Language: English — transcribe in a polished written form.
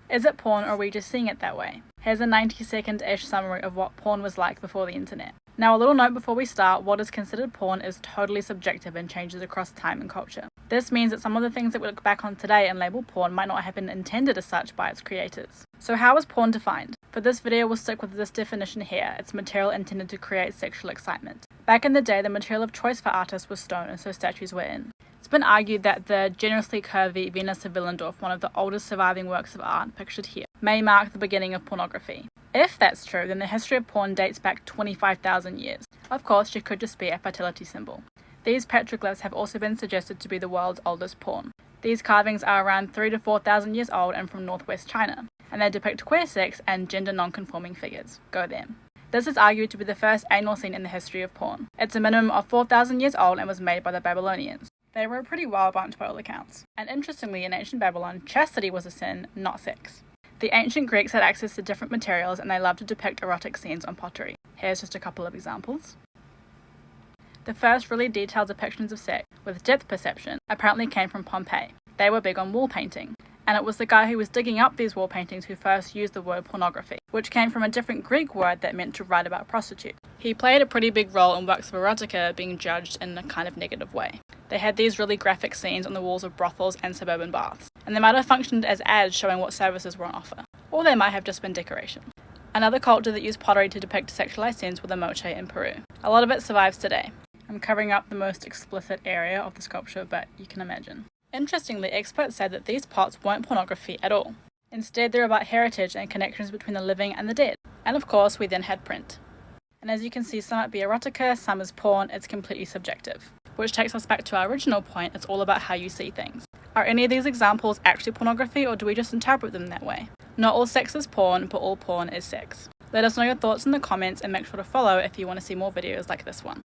Is it porn, or are we just seeing it that way? Here's a 90-second-ish summary of what porn was like before the internet. Now, a little note before we start: what is considered porn is totally subjective and changes across time and culture. This means that some of the things that we look back on today and label porn might not have been intended as such by its creators. So how is porn defined? For this video, we'll stick with this definition here. It's material intended to create sexual excitement. Back in the day, the material of choice for artists was stone, and so statues were in. It's been argued that the generously curvy Venus of Willendorf, one of the oldest surviving works of art pictured here, may mark the beginning of pornography. If that's true, then the history of porn dates back 25,000 years. Of course, she could just be a fertility symbol. These petroglyphs have also been suggested to be the world's oldest porn. These carvings are around 3,000 to 4,000 years old and from northwest China, and they depict queer sex and gender non-conforming figures. Go them. This is argued to be the first anal scene in the history of porn. It's a minimum of 4,000 years old and was made by the Babylonians. They were a pretty wild bunch by all accounts. And interestingly, in ancient Babylon, chastity was a sin, not sex. The ancient Greeks had access to different materials, and they loved to depict erotic scenes on pottery. Here's just a couple of examples. The first really detailed depictions of sex, with depth perception, apparently came from Pompeii. They were big on wall painting, and it was the guy who was digging up these wall paintings who first used the word pornography, which came from a different Greek word that meant to write about prostitute. He played a pretty big role in works of erotica being judged in a kind of negative way. They had these really graphic scenes on the walls of brothels and suburban baths, and they might have functioned as ads showing what services were on offer, or they might have just been decoration. Another culture that used pottery to depict sexualized scenes were the Moche in Peru. A lot of it survives today. I'm covering up the most explicit area of the sculpture, but you can imagine. Interestingly, experts said that these pots weren't pornography at all. Instead, they're about heritage and connections between the living and the dead. And of course, we then had print. And as you can see, some might be erotica, some is porn. It's completely subjective. Which takes us back to our original point: it's all about how you see things. Are any of these examples actually pornography, or do we just interpret them that way? Not all sex is porn, but all porn is sex. Let us know your thoughts in the comments, and make sure to follow if you want to see more videos like this one.